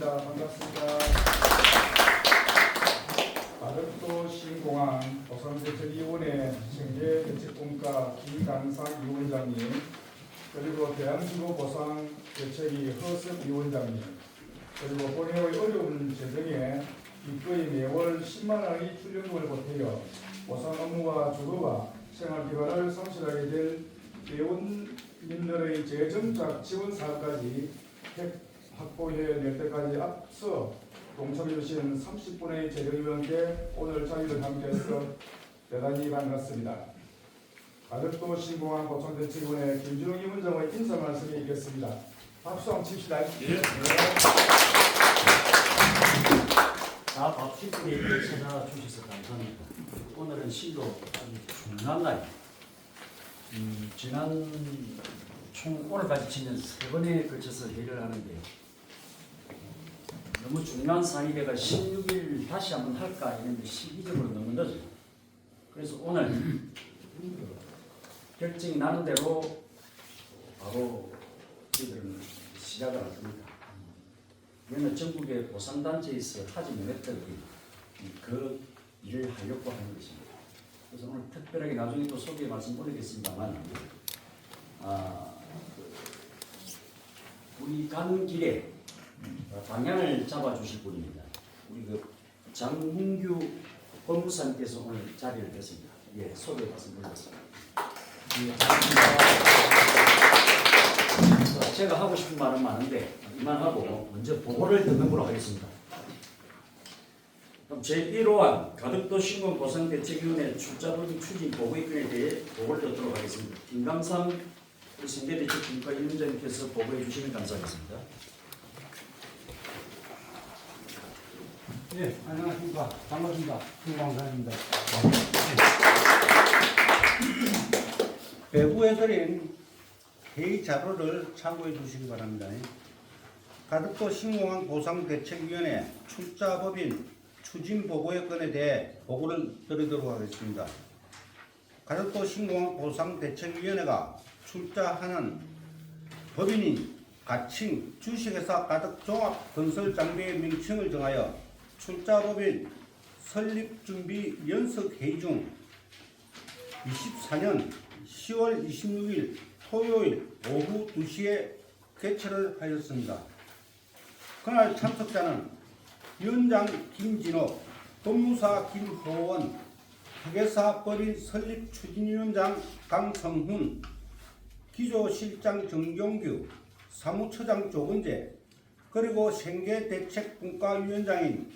반갑습니다. 가덕도 신공항 보상대책위원회 생계대책본과 김강상 위원장님, 그리고 대한주거 보상대책위 허섭 위원장님, 그리고 본회의 어려운 재정에 기꺼이 매월 10만 원의 출연금을 보태어 보상 업무와 주거와 생활기반을 성실하게 될 회원님들의 재정적 지원 사업까지 확보해낼 때까지 앞서 동참해주신 30분의 재정위원께 오늘 자리를 함께해서 대단히 반갑습니다. 가덕도 신공항 보상대책위원회 김준웅 위원장의 인사 말씀이 있겠습니다. 박수 한번 칩시다. 예. 다 밥 10분에 이렇게 찾아주셔서 감사합니다. 오늘은 실로 아주 중요한 날. 지난 총 오늘까지 치면 3번에 걸쳐서 회의를 하는데 너무 중요한 사안이 돼가 16일 다시 한번 할까 했는데 시기적으로 너무 늦어요. 그래서 오늘 결정이 나는 대로 바로 저희들은 시작을 할 겁니다. 이거는 전국의 보상단체에서 하지 못했던 그 일을 하려고 하는 것입니다. 그래서 오늘 특별하게 나중에 또 소개 말씀 올리겠습니다만 우리 가는 길에 방향을 잡아주실 분입니다. 우리 그 장문규 법무사님께서 오늘 자리를 뺐습니다. 예, 소개 말씀 드리겠습니다. 제가 하고 싶은 말은 많은데 이만하고 먼저 보고를 듣는 걸로 하겠습니다. 그럼 제1호안 가덕도 신공 보상대책위원회 출자법인 추진 보고의견에 대해 보고를 듣도록 하겠습니다. 김강삼 우리 생계대책본과 위원장님께서 보고해 주시면 감사하겠습니다. 네, 안녕하십니까. 반갑습니다. 김광산입니다. 배부해드린 회의 자료를 참고해 주시기 바랍니다. 가덕도 신공항 보상대책위원회 출자법인 추진보고의 건에 대해 보고를 드리도록 하겠습니다. 가덕도 신공항 보상대책위원회가 출자하는 법인인 가칭 주식회사 가덕종합건설장비의 명칭을 정하여 출자법인 설립준비 연석회의 중 24년 10월 26일 토요일 오후 2시에 개최를 하였습니다. 그날 참석자는 위원장 김진호, 법무사 김호원, 회계사 법인 설립추진위원장 강성훈, 기조실장 정경규, 사무처장 조근재, 그리고 생계대책분과위원장인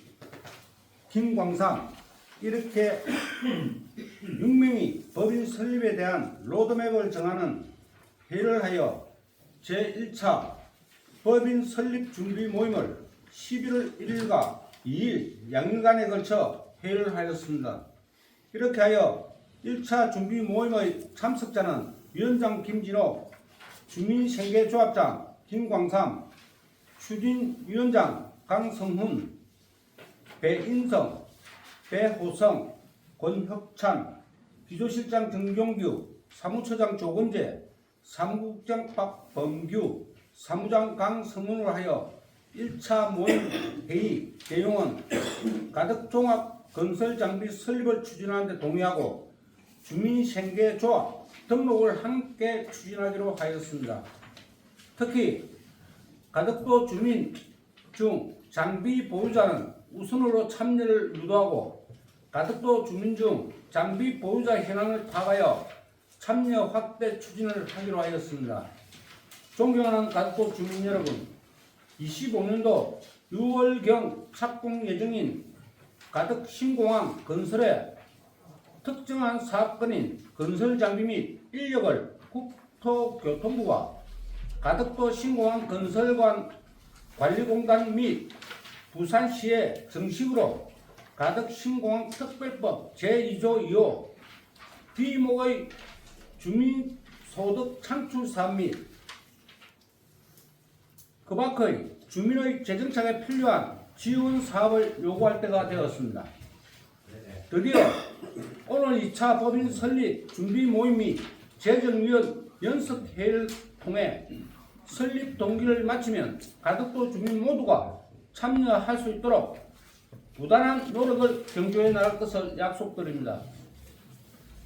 김광삼, 이렇게 6명이 법인 설립에 대한 로드맵을 정하는 회의를 하여 제1차 법인 설립 준비 모임을 11월 1일과 2일 양일간에 걸쳐 회의를 하였습니다. 이렇게 하여 1차 준비 모임의 참석자는 위원장 김진호, 주민생계조합장 김광삼, 추진위원장 강성훈, 배인성, 배호성, 권혁찬, 기조실장 정경규, 사무처장 조건재, 사무국장 박범규, 사무장 강성훈으로 하여 1차 모임 회의 내용은 가덕종합건설장비 설립을 추진하는 데 동의하고 주민생계조합 등록을 함께 추진하기로 하였습니다. 특히 가덕도 주민 중 장비 보유자는 우선으로 참여를 유도하고 가덕도 주민 중 장비 보유자 현황을 파악하여 참여 확대 추진을 하기로 하였습니다. 존경하는 가덕도 주민 여러분, 25년도 6월경 착공 예정인 가덕 신공항 건설의 특정한 사건인 건설 장비 및 인력을 국토교통부와 가덕도 신공항 건설관 관리공단 및 부산시에 정식으로 가덕 신공항 특별법 제2조 2호 비목의 주민소득 창출 사업 및 그 밖의 주민의 재정착에 필요한 지원 사업을 요구할 때가 되었습니다. 드디어 오늘 2차 법인 설립 준비 모임 및 재정위원 연석회의를 통해 설립 동기를 마치면 가덕도 주민 모두가 참여할 수 있도록 부단한 노력을 경주해 나갈 것을 약속드립니다.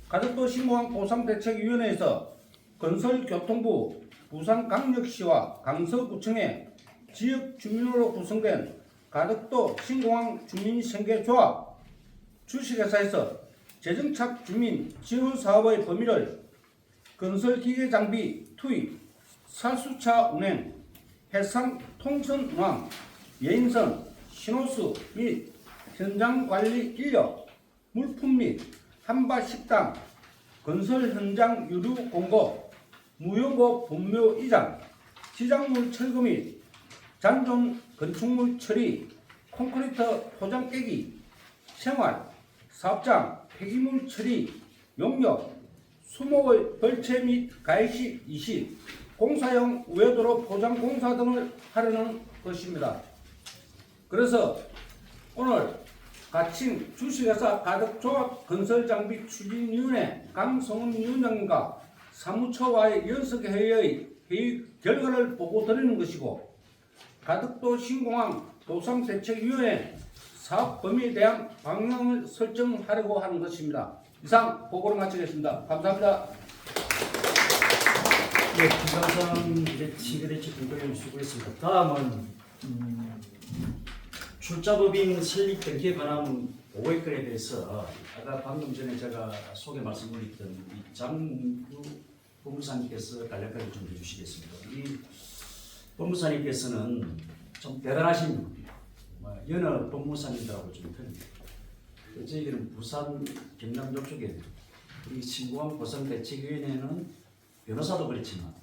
가덕도 신공항 보상대책위원회에서 건설교통부, 부산광역시와 강서구청의 지역 주민으로 구성된 가덕도 신공항 주민생계조합 주식회사에서 재정착 주민 지원 사업의 범위를 건설기계 장비 투입, 살수차 운행, 해상 통선 운항, 예인선, 신호수 및 현장 관리 인력, 물품 및 한밭 식당, 건설 현장 유류 공고, 무효고 분묘 이장, 시작물 철거 및 잔존 건축물 처리, 콘크리트 포장 깨기, 생활, 사업장, 폐기물 처리, 용역, 수목의 벌채 및 가해시 이식, 공사용 외도로 포장 공사 등을 하려는 것입니다. 그래서 오늘 가칭 주식회사 가덕조합 건설장비 추진위원회 강성훈 위원장님과 사무처와의 연석회의의 회의 결과를 보고 드리는 것이고, 가덕도 신공항 보상대책위원회 사업 범위에 대한 방향을 설정하려고 하는 것입니다. 이상 보고를 마치겠습니다. 감사합니다. 네, 김강성 지그대치 등급을 수고했습니다. 다음은 출자법인 설립 등기에 관한 보고의 건에 대해서 아까 방금 전에 제가 소개 말씀드렸던 이 장문규 법무사님께서 간략하게 좀 해주시겠습니다. 이 법무사님께서는 좀 대단하신 연어 법무사님들하고 좀 틀립니다. 저희들은 부산 경남 쪽에 우리 신공항 보상대책위원회는 변호사도 그렇지만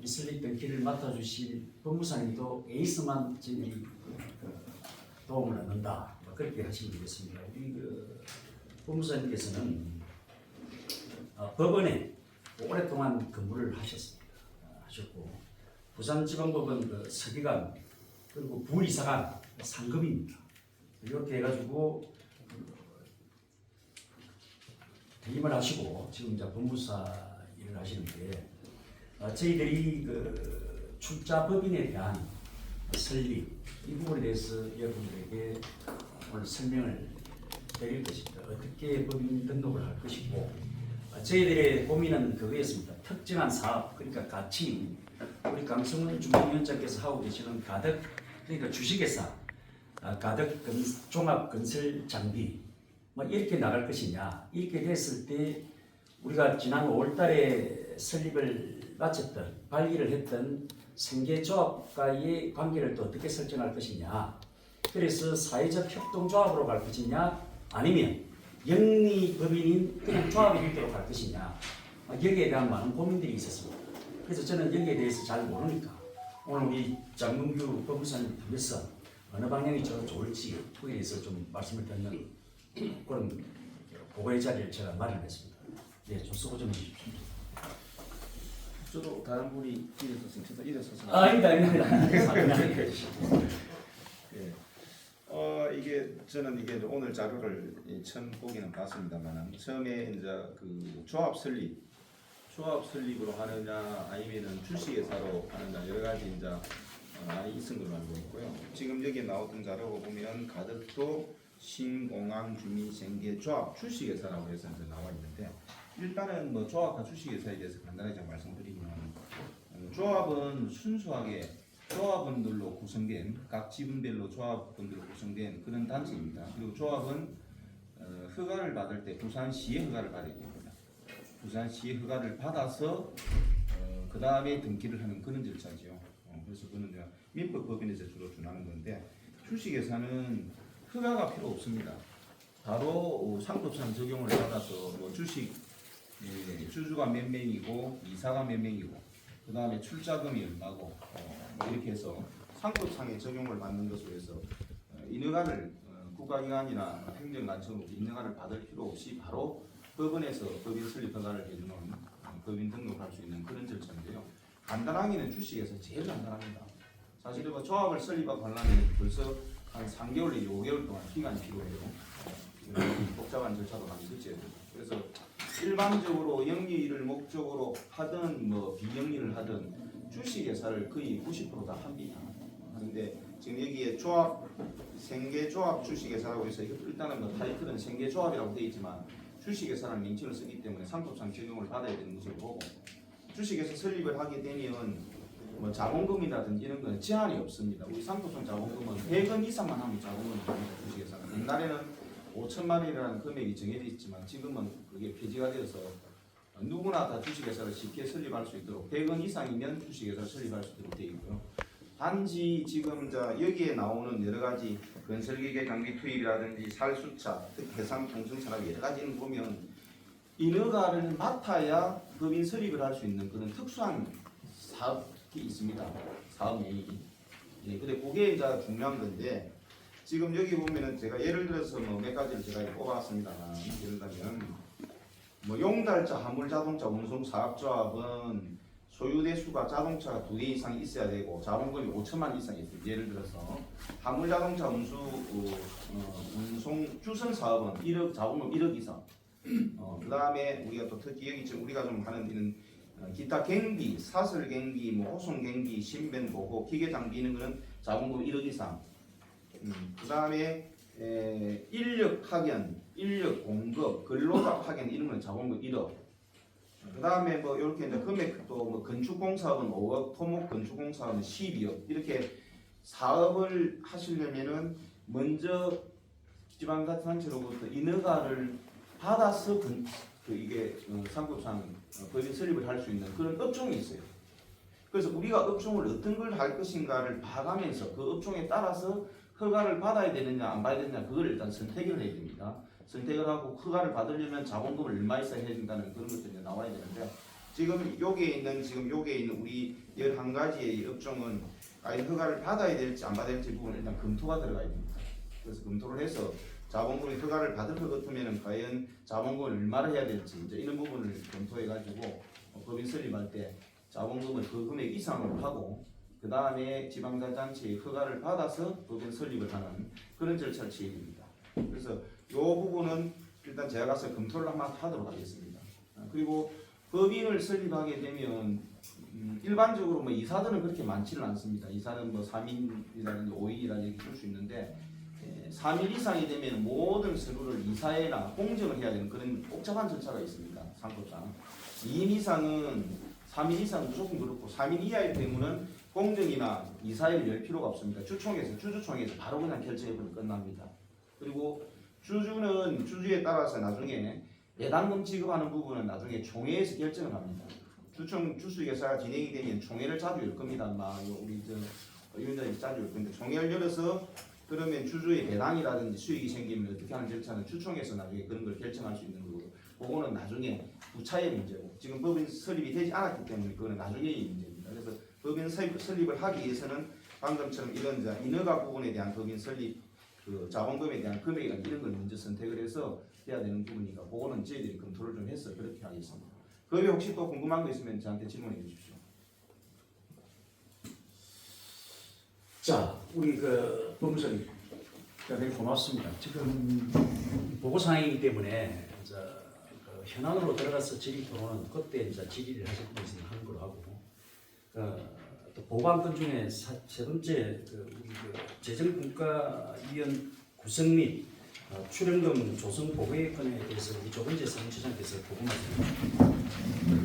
이 설립 등기를 맡아주실 법무사님도 에이스만 저희 도움을 얻는다, 그렇게 하시면 되겠습니다. 우리 법무사님께서는 법원에 오랫동안 근무를 하셨고 부산지방법원 서기관 그리고 부이사관 상급입니다. 이렇게 해가지고 퇴임을 하시고 지금 이제 법무사 일을 하시는데, 저희들이 출자법인에 대한 설립 이 부분에 대해서 여러분들에게 오늘 설명을 드릴 것입니다. 어떻게 법인 등록을 할 것이고, 저희들의 고민은 그거였습니다. 특정한 사업, 그러니까 같이 우리 강성훈 주무위원장께서 하고 계시는 가덕, 그러니까 주식회사 가덕 종합 건설 장비 이렇게 나갈 것이냐, 이렇게 됐을 때 우리가 지난 5월달에 설립을 마쳤던 발기를 했던 생계조합과의 관계를 또 어떻게 설정할 것이냐, 그래서 사회적 협동조합으로 갈 것이냐 아니면 영리법인인 그냥 조합이 되도록 할 것이냐, 여기에 대한 많은 고민들이 있었습니다. 그래서 저는 여기에 대해서 잘 모르니까 오늘 우리 장문규 법무사님 통해서 어느 방향이 좋을지 그에 대해서 좀 말씀을 듣는 그런 보고의 자리를 제가 마련했습니다. 네, 좀 수고 좀 해주십시오. 저도 다른 분이 일어섰으면 일어서서. 아닙니다. 예. 이게 저는 이게 오늘 자료를 처음 보기는 봤습니다만, 처음에 이제 그 조합 설립으로 하느냐 아니면은 주식회사로 하느냐 여러 가지 이제 많이 있은 걸로 알고 있고요. 지금 여기 나오던 자료를 보면 가덕도 신공항 주민생계조합 주식회사라고 해서 이제 나와 있는데, 일단은 뭐 조합과 주식회사에 대해서 간단하게 좀 말씀드리면, 조합은 순수하게 조합원들로 구성된 각 지분별로 조합원들로 구성된 그런 단체입니다. 그리고 조합은 허가를 받을 때 부산시의 허가를 받아야 됩니다. 부산시의 허가를 받아서 그 다음에 등기를 하는 그런 절차지요. 그래서 그는 민법법인에서 주로 준하는 건데, 주식회사는 허가가 필요 없습니다. 바로 상법상 적용을 받아서 뭐 주식 주주가 몇 명이고 이사가 몇 명이고 그 다음에 출자금이 얼마고 이렇게 해서 상법상의 적용을 받는 것으로 해서 인허가를 국가기관이나 행정관청으로 인허가를 받을 필요 없이 바로 법원에서 법인 설립 허가를 해주는 법인 등록할 수 있는 그런 절차인데요. 간단하게는 주식에서 제일 간단합니다. 사실은 뭐 조합을 설립하고 하려면 벌써 한 3개월 내지 5개월 동안 기간이 필요해요. 복잡한 절차도 많이 거쳐야 돼요. 그래서 일반적으로 영리를 목적으로 하든 뭐 비영리를 하든 주식회사를 거의 90% 다 합니다. 그런데 지금 여기에 조합 생계조합 주식회사라고 해서 일단은 뭐 타이틀은 생계조합이라고 되어 있지만 주식회사라는 명칭을 쓰기 때문에 상법상 적용을 받아야 되는 것을 보고 주식회사 설립을 하게 되면 뭐 자본금이라든지 이런 거는 제한이 없습니다. 우리 상법상 자본금은 100원 이상만 하면 자본금이 됩니다. 주식회사는 옛날에는 5천만 원이라는 금액이 정해져 있지만 지금은 그게 폐지가 되어서 누구나 다 주식회사를 쉽게 설립할 수 있도록 100원 이상이면 주식회사를 설립할 수 있도록 되어 있고요. 단지 지금 여기에 나오는 여러 가지 건설기계 장비 투입이라든지 살수차, 해상 통신 산업 여러 가지는 보면 인허가를 맡아야 법인 설립을 할 수 있는 그런 특수한 사업이 있습니다. 사업 내역이. 예, 근데 그게 이제 중요한 건데 지금 여기 보면은 제가 예를 들어서 뭐 몇 가지를 제가 뽑아왔습니다만 예를 들면 뭐 용달자 화물자동차 운송사업조합은 소유 대수가 자동차가 2대 이상 있어야 되고 자본금이 5천만 이상 있어요. 예를 들어서 화물자동차 운송 주선 사업은 1억 자본금 1억 이상. 그 다음에 우리가 또 특히 여기 지금 우리가 좀 하는 일은 기타 경비, 사설 경비, 뭐 호송 경비, 신변 보호, 기계 장비 있는 거는 자본금 1억 이상. 그 다음에 인력 파견, 인력 공급, 근로자 파견 이런 건 자본금 1억. 그 다음에 뭐 이렇게 이제 금액도 뭐 건축공사업은 5억, 토목 건축공사업은 12억 이렇게 사업을 하시려면은 먼저 지방자치단체로부터 인허가를 받아서 이게 상법상 법인 설립을 할 수 있는 그런 업종이 있어요. 그래서 우리가 업종을 어떤 걸 할 것인가를 봐가면서 그 업종에 따라서 허가를 받아야 되느냐 안 받아야 되느냐 그걸 일단 선택을 해야 됩니다. 선택을 하고 허가를 받으려면 자본금을 얼마 있어야 해야 된다는 그런 것들이 나와야 되는데 지금 여기에 있는 우리 11가지의 업종은 과연 허가를 받아야 될지 안 받아야 될지 부분은 일단 검토가 들어가야 됩니다. 그래서 검토를 해서 자본금이 허가를 받을 것 같으면 과연 자본금을 얼마를 해야 될지 이제 이런 부분을 검토해 가지고 법인 설립할 때 자본금을 그 금액 이상으로 하고 그 다음에 지방자치단체의 허가를 받아서 법인 설립을 하는 그런 절차를 취해야 됩니다. 그래서 이 부분은 일단 제가 가서 검토를 한번 하도록 하겠습니다. 그리고 법인을 설립하게 되면 일반적으로 뭐 이사들은 그렇게 많지는 않습니다. 이사는 뭐 3인이라든지 5인이라든지 줄 수 있는데 3인 이상이 되면 모든 서류를 이사회나 공정을 해야 되는 그런 복잡한 절차가 있습니다. 상법상. 2인 이상은 3인 이상 무조건 그렇고 3인 이하의 경우는 공정이나 이사회를 열 필요가 없습니다. 주주총회에서 바로 그냥 결정해버리면 끝납니다. 그리고 주주에 따라서 나중에 배당금 지급하는 부분은 나중에 총회에서 결정을 합니다. 주식회사가 진행이 되면 총회를 자주 열 겁니다. 아마 우리 위원장님 자주 열 건데 총회를 열어서 그러면 주주의 배당이라든지 수익이 생기면 어떻게 하는 절차는 주총에서 나중에 그런 걸 결정할 수 있는 거고 그거는 나중에 부차의 문제고 지금 법인 설립이 되지 않았기 때문에 그거는 나중에의 문제입니다. 그래서 법인 설립을 하기 위해서는 방금처럼 이런 인허가 부분에 대한 법인 설립 그 자본금에 대한 금액이나 이런 걸 먼저 선택을 해서 해야 되는 부분이니까 그거는 저희들이 검토를 좀 해서 그렇게 하겠습니다. 그 외에 혹시 또 궁금한 거 있으면 저한테 질문해 주십시오. 자, 우리 그 법무사님 대단히 고맙습니다. 지금 보고사항이기 때문에 이제 그 현안으로 들어가서 질의 토론은 그때 이제 질의를 하실 분이 하는 걸로 하고 또 보고안건 중에 세 번째 우리 재정분과위원 구성 및 출연금 조성 보고의 건에 대해서 우리 조건재 사무처장께서 보고 말씀드립니다.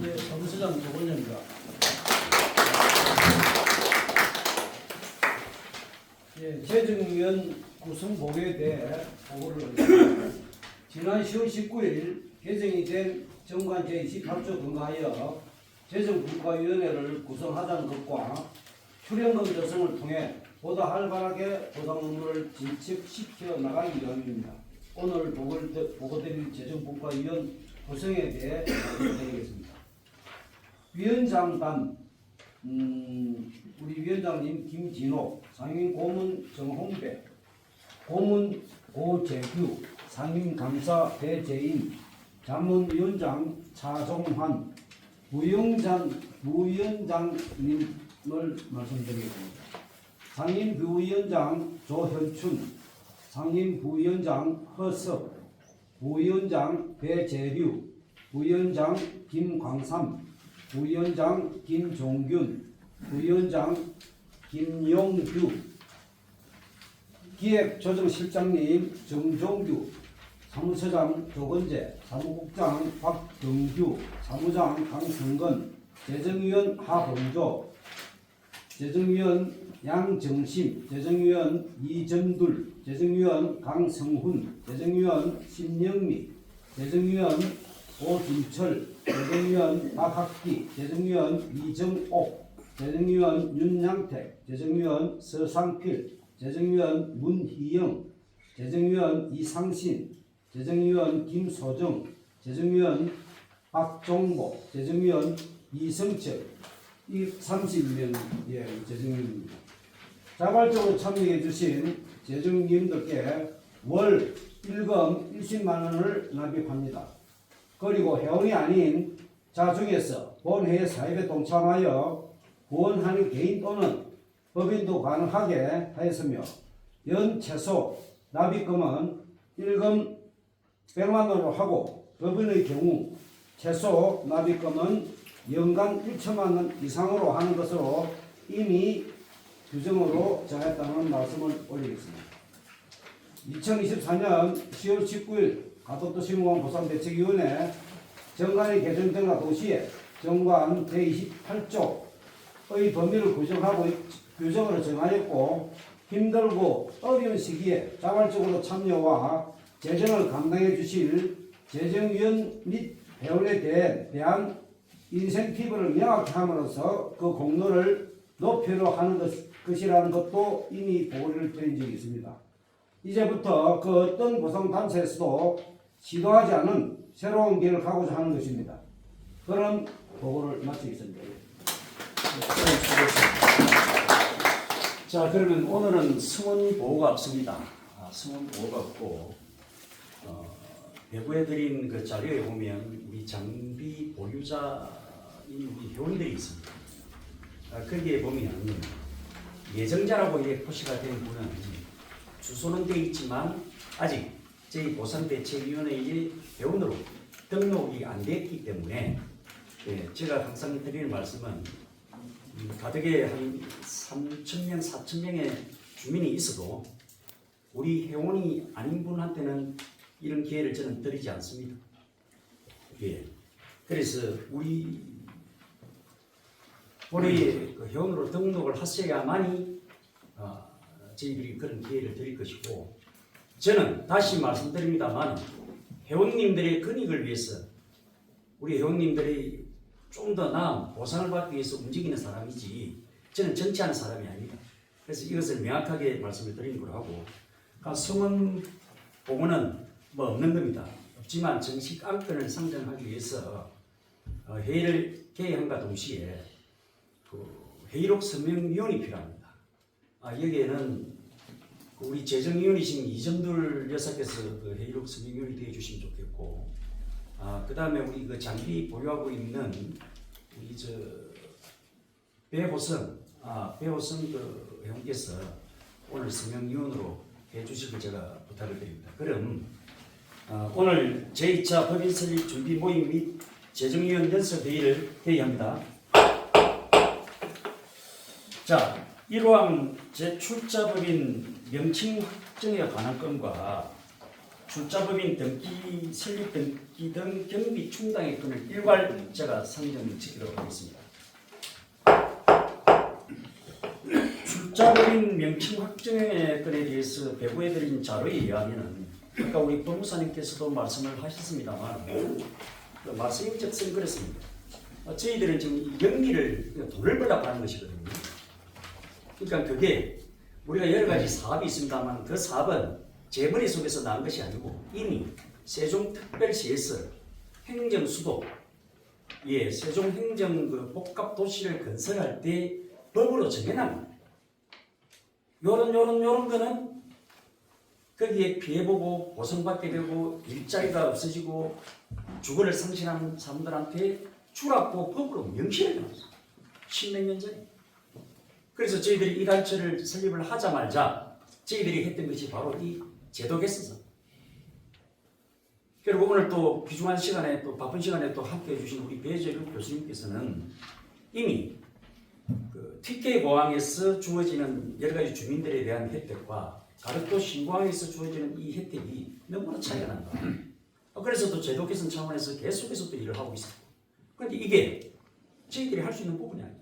네, 사무처장 조건재입니다. 예, 재정위원 구성 보고에 대해 보고를 하겠습니다. 지난 10월 19일 개정이 된 정관 제28조 근거하여 재정분과위원회를 구성하자는 것과 출연금 조성을 통해 보다 활발하게 보상 업무를 진척시켜 나가기 위함입니다. 오늘 보고드릴 재정분과위원 구성에 대해 말씀드리겠습니다. 위원장단 우리 위원장님 김진호, 상임 고문 정홍배, 고문 고재규, 상임 감사 배재인, 자문위원장 차종환, 부위원장님을 말씀드리겠습니다. 상임 부위원장 조현춘, 상임 부위원장 허석, 부위원장 배재류, 부위원장 김광삼, 부위원장 김종균, 부위원장 김용규, 기획조정실장님 정종규, 사무처장 조건재, 사무국장 박경규, 사무장 강성근, 재정위원 하범조, 재정위원 양정심, 재정위원 이점둘, 재정위원 강성훈, 재정위원 신영미, 재정위원 오김철, 재정위원 박학기, 재정위원 이정옥, 재정위원 윤양택, 재정위원 서상필, 재정위원 문희영, 재정위원 이상신, 재정위원 김소정, 재정위원 박종복, 재정위원 이성철, 이 30명의 재정위원입니다. 자발적으로 참여해 주신 재정위원들께 월 1금 10만 원을 납입합니다. 그리고 회원이 아닌 자 중에서 본회의 사업에 동참하여 후원하는 개인 또는 법인도 가능하게 하였으며 연 최소 납입금은 1금 100만 원으로 하고 법인의 경우 최소 납입금은 연간 1천만 원 이상으로 하는 것으로 이미 규정으로 정했다는 말씀을 올리겠습니다. 2024년 10월 19일 가덕도시공원 보상대책위원회 정관이 개정된과 동시에 정관 제28조의 범위를 규정으로 정하였고 힘들고 어려운 시기에 자발적으로 참여와 재정을 감당해 주실 재정위원 및 회원에 대한 인센티브를 명확히 함으로써 그 공로를 높이려 하는 것이라는 것도 이미 보고를 드린 적이 있습니다. 이제부터 그 어떤 보상단체에서도 시도하지 않은 새로운 길을 가고자 하는 것입니다. 그런 보고를 마치겠습니다. 자, 그러면 오늘은 승원 보고가 없습니다. 승원 보고가 없고 배부해드린 그 자료에 보면 우리 장비 보유자인 우리 회원들이 있습니다. 거기에 보면 예정자라고 이렇게 표시가 된 분은 주소는 되어 있지만 아직 저희 보상대책위원회의 회원으로 등록이 안 됐기 때문에 제가 항상 드리는 말씀은 가덕에 한 3,000명, 4,000명의 주민이 있어도 우리 회원이 아닌 분한테는 이런 기회를 저는 드리지 않습니다. 예. 그래서 우리 그 회원으로 등록을 하셔야만이 저희들이 그런 기회를 드릴 것이고, 저는 다시 말씀드립니다만 회원님들의 권익을 위해서 우리 회원님들이 좀 더 나은 보상을 받기 위해서 움직이는 사람이지 저는 정치하는 사람이 아닙니다. 그래서 이것을 명확하게 말씀을 드리는 걸 하고, 승원 보고는 뭐 없는 겁니다. 없지만 정식 안건을 상정하기 위해서 회의를 개의함과 동시에 그 회의록 서명위원이 필요합니다. 여기에는 우리 재정위원이신 이정돌 여사께서 그 회의록 서명위원이 되어 주시면 좋겠고, 그 다음에 우리 그 장비 보유하고 있는 우리 배호성 그 회원께서 오늘 서명위원으로 해주시길 제가 부탁을 드립니다. 그럼 오늘 제2차 법인 설립 준비 모임 및 재정위원 연석 회의를 회의합니다. 자, 1호항 제출자법인 명칭 확정에 관한 건과 출자법인 등기 설립 등기 등 경비 충당의 건을 일괄 제가 상정시키도록 하겠습니다. 출자법인 명칭 확정의 건에 대해서 배부해드린 자료에 의하면 아까 우리 법무사님께서도 말씀을 하셨습니다만 그 말씀인즉슨 그렇습니다. 저희들은 지금 경비를 돈을 벌려고 하는 것이거든요. 그러니까 그게 우리가 여러 가지 사업이 있습니다만 그 사업은 제 머릿속에서 나온 것이 아니고 이미 세종특별시에서 행정수도, 세종행정 그 복합도시를 건설할 때 법으로 정해놨습니다. 요런 거는 거기에 피해보고 보상받게 되고 일자리가 없어지고 주거를 상실하는 사람들한테 주라고 법으로 명시를 해놨어요. 10몇 년 전에. 그래서 저희들이 이 단체를 설립을 하자마자 저희들이 했던 것이 바로 이 제도 개선서. 그리고 오늘 또 귀중한 시간에 또 바쁜 시간에 또 함께 해주신 우리 배재룡 교수님께서는 이미 그 TK 보항에서 주어지는 여러 가지 주민들에 대한 혜택과 가덕도 신공항에서 주어지는 이 혜택이 너무나 차이가 난다. 그래서 또 제도 개선 차원에서 계속해서 또 일을 하고 있어요. 그런데 이게 저희들이 할 수 있는 부분이 아니에요.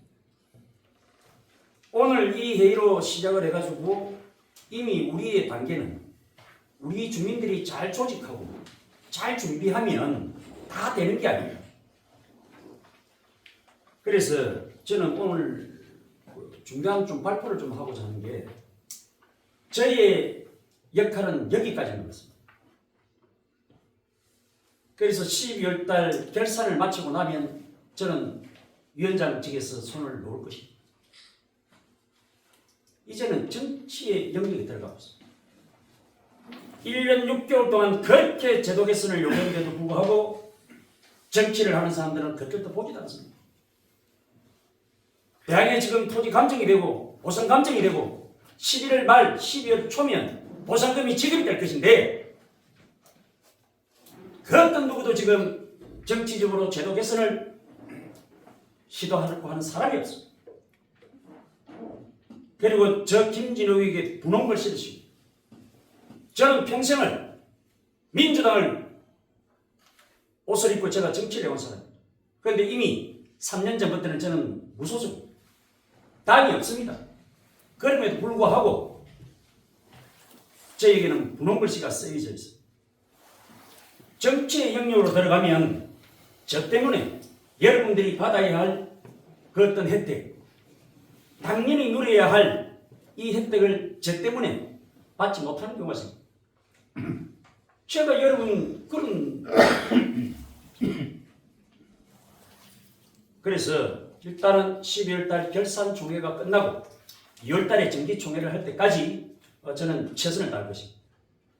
오늘 이 회의로 시작을 해가지고 이미 우리의 단계는 우리 주민들이 잘 조직하고 잘 준비하면 다 되는 게 아니에요. 그래서 저는 오늘 중요한 좀 발표를 좀 하고자 하는 게 저희의 역할은 여기까지인 것입니다. 그래서 12월 달 결산을 마치고 나면 저는 위원장 측에서 손을 놓을 것입니다. 이제는 정치의 영역이 들어가고 있습니다. 1년 6개월 동안 그렇게 제도 개선을 요구했는데도 불구하고 정치를 하는 사람들은 그것도 보지도 않습니다. 대학에 지금 토지 감정이 되고 보상 감정이 되고 11월 말 12월 초면 보상금이 지급이 될 것인데 그 어떤 누구도 지금 정치적으로 제도 개선을 시도하려고 하는 사람이 없습니다. 그리고 저 김진욱에게 분홍을 씌우시고 저는 평생을 민주당을 옷을 입고 제가 정치를 해온 사람입니다. 그런데 이미 3년 전부터는 저는 무소속 당이 없습니다. 그럼에도 불구하고 저에게는 분홍글씨가 쓰여져 있어요. 정치의 영역으로 들어가면 저 때문에 여러분들이 받아야 할 그 어떤 혜택, 당연히 누려야 할 이 혜택을 저 때문에 받지 못하는 경우가 있습니다. 제가 여러분 그런 그래서 일단은 12월 달 결산 총회가 끝나고 2월 달에 정기 총회를 할 때까지 저는 최선을 다할 것입니다.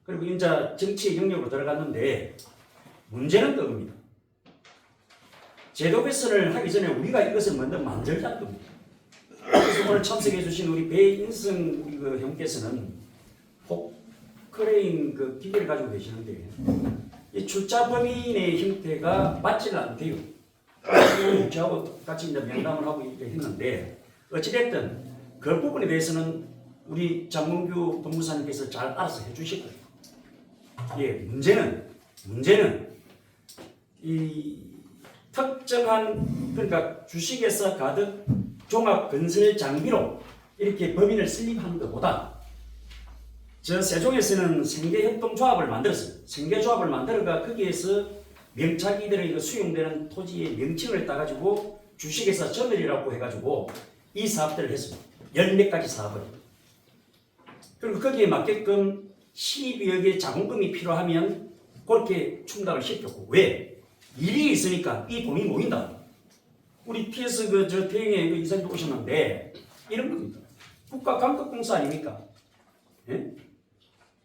그리고 이제 정치의 영역으로 들어갔는데 문제는 그겁니다. 제도 개선을 하기 전에 우리가 이것을 먼저 만들자는 겁니다. 그래서 오늘 참석해 주신 우리 배인성 우리 그 형께서는 포크레인 그 기계를 가지고 계시는데 이 출자 범인의 형태가 맞지는 않대요. 저하고 똑같이 이제 면담을 하고 이렇게 했는데 어찌됐든 그 부분에 대해서는 우리 장문규 법무사님께서 잘 알아서 해주실 거예요. 예, 문제는 이 특정한 그러니까 주식회사 가득 종합 건설 장비로 이렇게 법인을 설립하는 것보다 저 세종에서는 생계협동조합을 만들었어요. 생계조합을 만들어가 거기에서 명차기들의 수용되는 토지의 명칭을 따가지고 주식회사 전월이라고 해가지고 이 사업들을 했습니다. 10몇 가지 사업을. 그리고 거기에 맞게끔 12억의 자본금이 필요하면 그렇게 충당을 시켰고 왜? 일이 있으니까 이 돈이 모인다. 우리 TS 저 대행에 그 이사님 오셨는데 이런 겁니다. 국가감독공사 아닙니까? 예?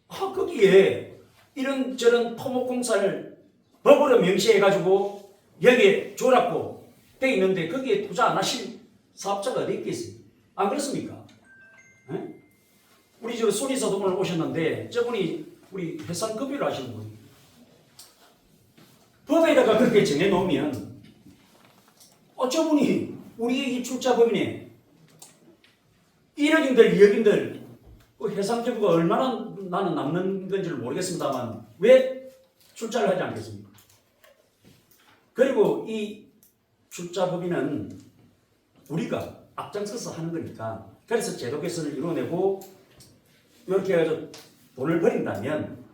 거기에 이런 저런 토목공사를 법으로 명시해가지고 여기에 줘라고 돼 있는데 거기에 투자 안 하실 사업자가 어디 있겠어요? 안 그렇습니까? 예? 우리 저 손이사도 오늘 오셨는데 저분이 우리 해상급여를 하시는 분. 법에다가 그렇게 정해놓으면 저분이 우리 이 출자법인에 1억인들 2억인들 그 해상급여가 얼마나 나는 남는 건지를 모르겠습니다만 왜 출자를 하지 않겠습니까? 그리고 이 출자법인은 우리가 앞장서서 하는 거니까 그래서 제도 개선을 이뤄내고 이렇게 해서 돈을 버린다면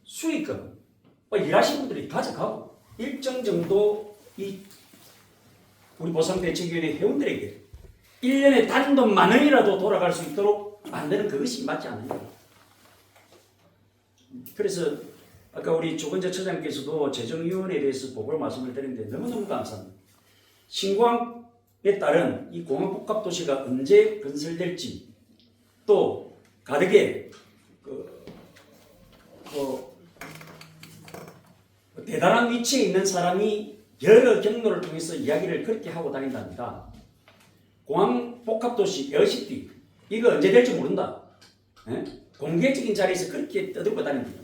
수익금 일하시는 분들이 가져가고 일정 정도 이 우리 보상대책위원회 회원들에게 1년에 단돈 10,000원이라도 돌아갈 수 있도록 만드는 그것이 맞지 않느냐. 그래서 아까 우리 조건재 처장님께서도 재정위원회에 대해서 보고를 말씀을 드렸는데 너무너무 감사합니다. 신공항에 따른 이 공항복합도시가 언제 건설될지 또 가덕에 대단한 위치에 있는 사람이 여러 경로를 통해서 이야기를 그렇게 하고 다닌답니다. 공항복합도시 에어시티 이거 언제 될지 모른다. 예? 공개적인 자리에서 그렇게 떠들고 다닙니다.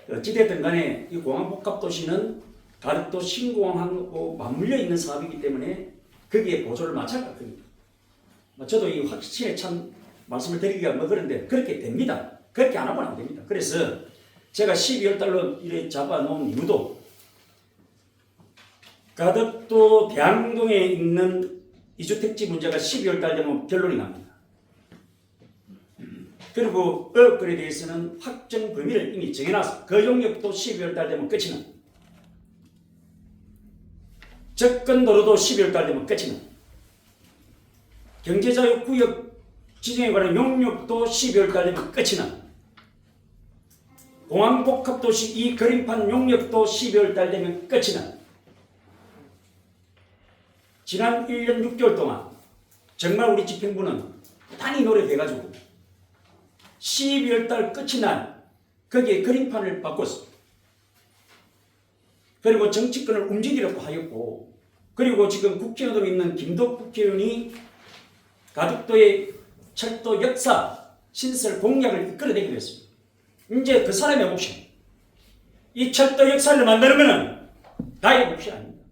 어찌됐든 간에 이 공항복합도시는 가덕도 신공항하고 맞물려 있는 사업이기 때문에 거기에 보조를 마찰할 겁니다. 저도 이 확신에 참 말씀을 드리기가 뭐 그런데 그렇게 됩니다. 그렇게 안 하면 안 됩니다. 그래서 제가 12월 달로 이래 잡아놓은 이유도 가덕도 대학동에 있는 이주택지 문제가 12월 달 되면 결론이 납니다. 그리고 업글에 대해서는 확정 범위를 이미 정해놔서 그 용역도 12월 달 되면 끝이 납니다. 접근도로도 12월 달 되면 끝이 납니다. 경제자유구역 지정에 관한 용역도 12월 달 되면 끝이 납니다. 공항복합도시 이 그림판 용역도 12월 달 되면 끝이 납니다. 지난 1년 6개월 동안 정말 우리 집행부는 단히 노력해가지고 12월 달 끝이 난 거기에 그림판을 바꿨습니다. 그리고 정치권을 움직이려고 하였고 그리고 지금 국회의원으로 있는 김덕 국회의원이 가덕도의 철도 역사 신설 공약을 이끌어내기로 했습니다. 이제 그 사람의 몫이 이 철도 역사를 만드는 것은 나의 몫이 아닙니다.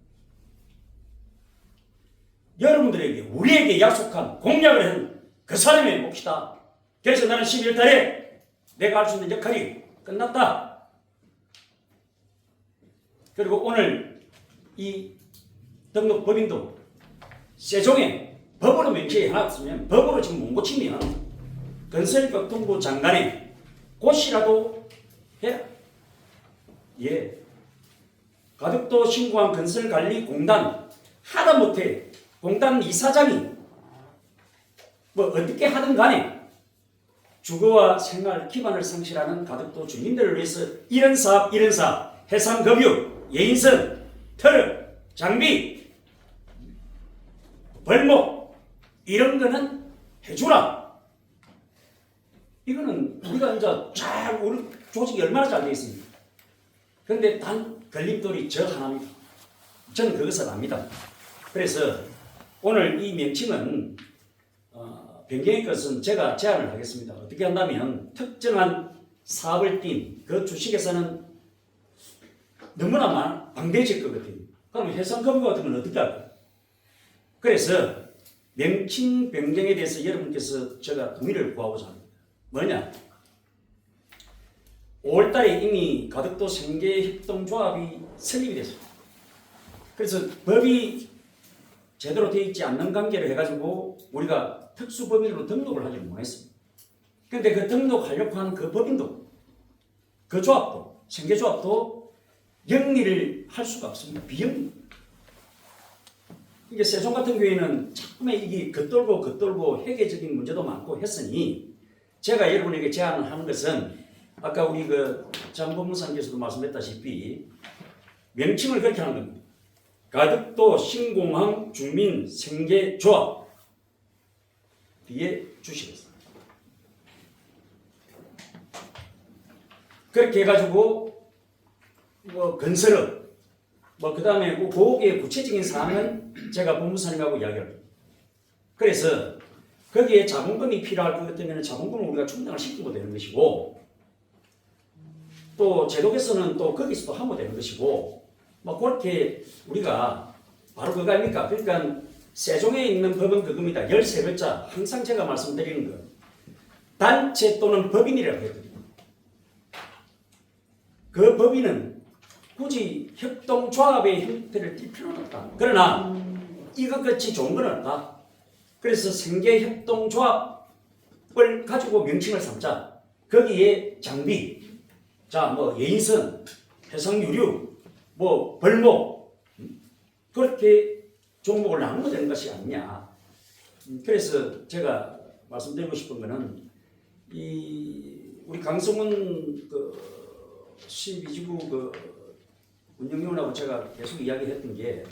여러분들에게 우리에게 약속한 공약을 한 그 사람의 몫이다. 그래서 나는 12월 달에 내가 할 수 있는 역할이 끝났다. 그리고 오늘 이 등록법인도 세종에 법으로 명시해놨으면 법으로 지금 못 고치면 건설교통부 장관의 고시라도 해라. 예. 가덕도 신공항 건설관리공단 하다못해 공단 이사장이 뭐 어떻게 하든 간에 주거와 생활 기반을 상실하는 가덕도 주민들을 위해서 이런 사업 해상급유, 예인선, 터널, 장비, 벌목 이런 거는 해주라. 이거는 우리가 이제 잘 우리 조직이 얼마나 잘 되어 있습니까? 그런데 단 걸림돌이 저 하나입니다. 저는 그것을 압니다. 그래서 오늘 이 명칭은 변경의 것은 제가 제안을 하겠습니다. 어떻게 한다면 특정한 사업을 띈 그 주식에서는 너무나 방대해질 것 같아요. 그럼 해상급유 같은 건 어떻게 할까요? 그래서 명칭 변경에 대해서 여러분께서 제가 동의를 구하고자 합니다. 뭐냐? 5월달에 이미 가덕도 생계협동조합이 설립이 됐습니다. 그래서 법이 제대로 되어 있지 않는 관계를 해가지고 우리가 특수법인으로 등록을 하지 못했습니다. 그런데 그 등록하려고 하는 그 법인도 그 조합도 생계조합도 영리를 할 수가 없습니다. 비영리. 이게 세종 같은 경우에는 자꾸만 이게 겉돌고 회계적인 문제도 많고 했으니 제가 여러분에게 제안을 하는 것은 아까 우리 그 장법무사님께서도 말씀했다시피 명칭을 그렇게 하는 겁니다. 가덕도 신공항 주민 생계조합 뒤에 주시겠습니다. 그렇게 해가지고 뭐 건설업 그 다음에 그거의 구체적인 사항은 제가 법무사님하고 이야기를 합니다. 그래서 거기에 자본금이 필요할 것 때문에 자본금을 우리가 충당을 시키고 되는 것이고 또 제도 개선은 또 거기서도 하면 되는 것이고 그렇게 우리가 바로 그거 아닙니까? 그러니까 세종에 있는 법은 그겁니다. 13글자 항상 제가 말씀드리는 거 단체 또는 법인이라고 해요. 그 법인은 굳이 협동조합의 형태를 띌 필요는 없다. 그러나 이것같이 좋은 건 없다. 그래서 생계협동조합을 가지고 명칭을 삼자. 거기에 장비, 예인선, 해상유류, 벌목 그렇게 종목을 나누면 되는 것이 아니냐. 그래서 제가 말씀드리고 싶은 거는 우리 강성훈 12지구 운영위원하고 제가 계속 이야기했던 게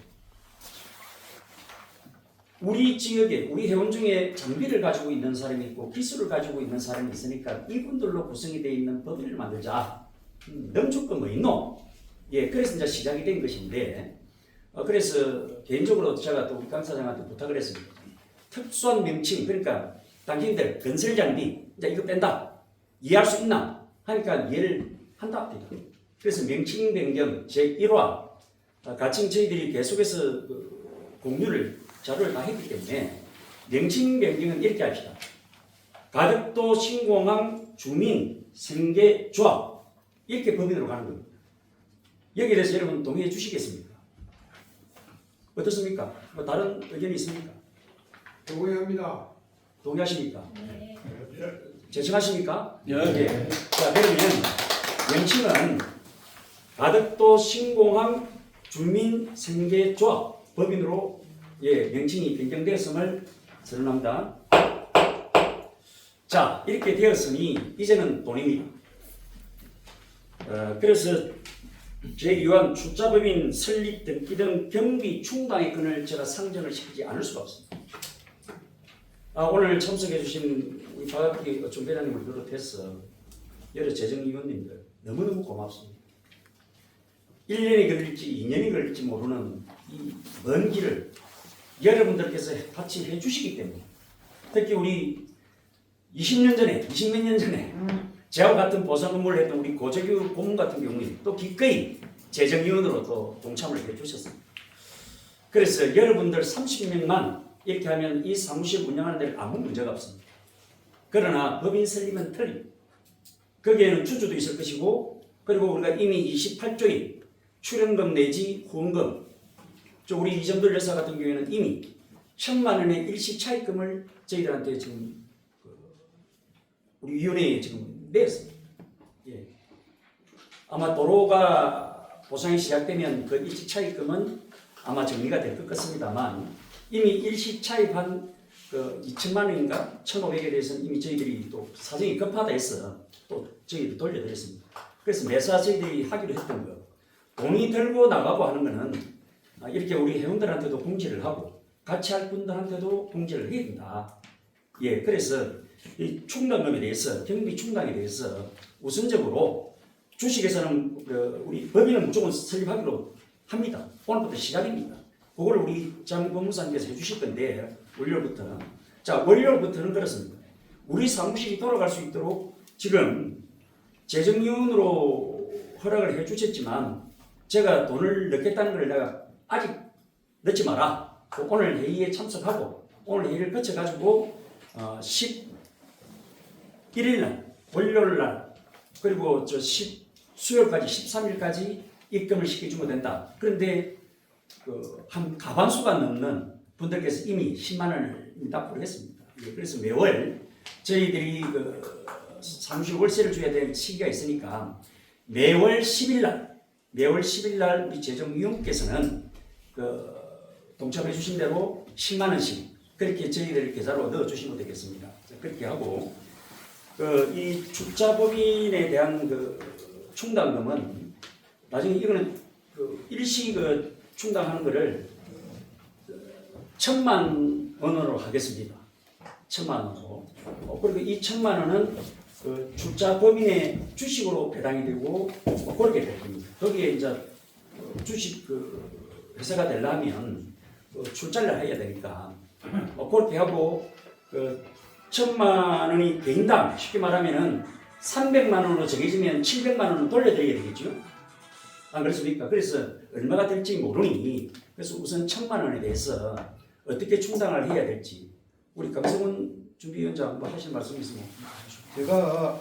우리 지역에 우리 회원 중에 장비를 가지고 있는 사람이 있고 기술을 가지고 있는 사람이 있으니까 이분들로 구성이 되어 있는 법인을 만들자. 넘칠 거 뭐 있노? 예, 그래서 이제 시작이 된 것인데 그래서 개인적으로 제가 또 우리 강 사장한테 부탁을 했습니다. 특수한 명칭 그러니까 당신들 건설 장비 이제 이거 뺀다. 이해할 수 있나? 하니까 이해를 한다. 그래서 명칭 변경 제1화 같이 저희들이 계속해서 공유를 자료를 다 했기 때문에 명칭 변경은 이렇게 합시다. 가덕도 신공항 주민 생계조합 이렇게 법인으로 가는 겁니다. 여기에 대해서 여러분 동의해 주시겠습니까? 어떻습니까? 뭐 다른 의견이 있습니까? 동의합니다. 동의하십니까? 네. 제청하십니까? 예. 자, 그러면 명칭은 가덕도 신공항 주민 생계조합 법인으로 명칭이 변경되었음을 선언합니다. 자, 이렇게 되었으니 이제는 돈입니다. 그래서 제2항 출자법인 설립 등기 등 경비 충당의 건을 제가 상정을 시키지 않을 수가 없습니다. 오늘 참석해 주신 우리 박학기 어촌회장님을 비롯해서 여러 재정위원님들 너무너무 고맙습니다. 1년이 걸릴지 2년이 걸릴지 모르는 이 먼 길을 여러분들께서 같이 해주시기 때문에 특히 우리 20년 전에 20몇 년 전에 저와 같은 보상 근무를 했던 우리 고재규 고문 같은 경우에 또 기꺼이 재정위원으로 또 동참을 해주셨습니다. 그래서 여러분들 30명만 이렇게 하면 이 사무실 운영하는 데는 아무 문제가 없습니다. 그러나 법인 설립은 틀립니다. 거기에는 주주도 있을 것이고 그리고 우리가 이미 28조인 출연금 내지 후원금 우리 이정돌 여사 같은 경우에는 이미 1,000만 원의 일시 차입금을 저희들한테 지금 우리 위원회에 지금 냈습니다. 예. 아마 도로가 보상이 시작되면 그 일시 차입금은 아마 정리가 될 것 같습니다만 이미 일시 차입한 그 2천만 원인가 1,500에 대해서는 이미 저희들이 또 사정이 급하다 해서 또 저희들 돌려드렸습니다. 그래서 매사 저희들이 하기로 했던 거 돈이 들고 나가고 하는 거는 이렇게 우리 회원들한테도 공지를 하고 같이 할 분들한테도 공지를 해야 된다. 예, 그래서 이 충당금에 대해서 경비 충당에 대해서 우선적으로 주식에서는 우리 법인은 무조건 설립하기로 합니다. 오늘부터 시작입니다. 그걸 우리 장 법무사님께서 해주실 건데 월요일부터 자 월요일부터는 그렇습니다. 우리 사무실이 돌아갈 수 있도록 지금 재정위원으로 허락을 해주셨지만 제가 돈을 넣겠다는 걸 내가 아직 넣지 마라. 오늘 회의에 참석하고 오늘 회의를 거쳐가지고 11일날 월요일날 그리고 수요일까지 13일까지 입금을 시켜주면 된다. 그런데 한 가반수가 넘는 분들께서 이미 10만 원을 납부를 했습니다. 그래서 매월 저희들이 사무실 월세를 줘야 될 시기가 있으니까 매월 10일날 우리 재정위원께서는 동참해 주신 대로 10만 원씩 그렇게 저희들 계좌로 넣어 주시면 되겠습니다. 그렇게 하고 이 출자법인에 대한 충당금은 나중에 이거는 일시 충당하는 거를 1,000만 원으로 하겠습니다. 1,000만 원으로. 그리고 이 1,000만 원은 출자법인의 주식으로 배당이 되고 그렇게 될 겁니다. 거기에 이제 주식 회사가 되려면 출자를 해야 되니까 그렇게 하고 1,000만 원이 개인당 쉽게 말하면은 300만 원으로 정해지면 700만 원은 돌려드려야 되겠죠. 안 그렇습니까? 그래서 얼마가 될지 모르니 그래서 우선 1,000만 원에 대해서 어떻게 충당을 해야 될지 우리 강성훈 준비위원장 뭐 하실 말씀 있으면 제가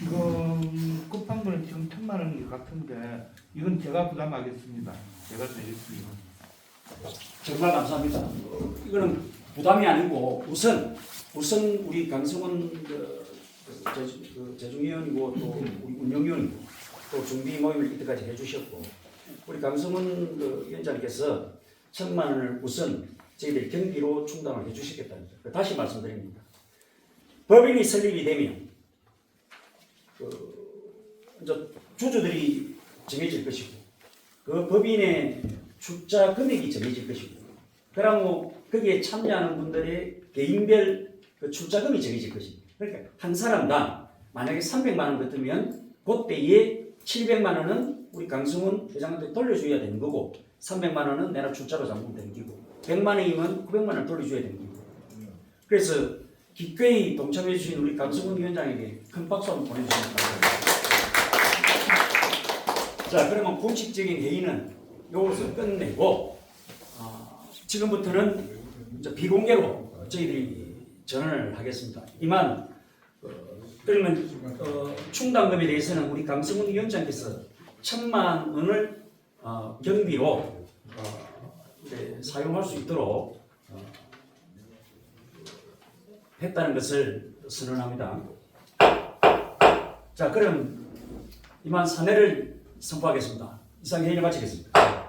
이건 끝판부는 지금 1,000만 원인 것 같은데 이건 제가 부담하겠습니다. 제가 드리겠습니다. 정말 감사합니다. 이거는 부담이 아니고 우선 우리 강성훈 재중위원이고 또 우리 운영위원이고 또 준비 모임을 이때까지 해주셨고 우리 강성훈 위원장께서 1,000만 원을 우선 저희들 경비로 충당을 해주시겠다는 거. 다시 말씀드립니다. 법인이 설립이 되면 이제 주주들이 정해질 것이고 그 법인의 출자 금액이 정해질 것이고 그러면 거기에 참여하는 분들의 개인별 출자금이 정해질 것입니다. 그러니까 한 사람당 만약에 300만 원 같으면 그때에 700만 원은 우리 강승훈 회장한테 돌려줘야 되는 거고 300만 원은 내가 출자로 잠그면 되는 거고 100만 원이면 900만 원을 돌려줘야 되는 거고 그래서 기꺼이 동참해 주신 우리 강승훈 위원장에게 큰 박수 한번 보내주시면 감사합니다. 자, 그러면 공식적인 회의는 요것을 끝내고 지금부터는 이제 비공개로 저희들이 전언을 하겠습니다. 이만 그러면 충당금에 대해서는 우리 강성훈 위원장께서 1,000만 원을 경비로 네, 사용할 수 있도록 했다는 것을 선언합니다. 자, 그럼 이만 사내를 선포하겠습니다. 이상 회의를 마치겠습니다.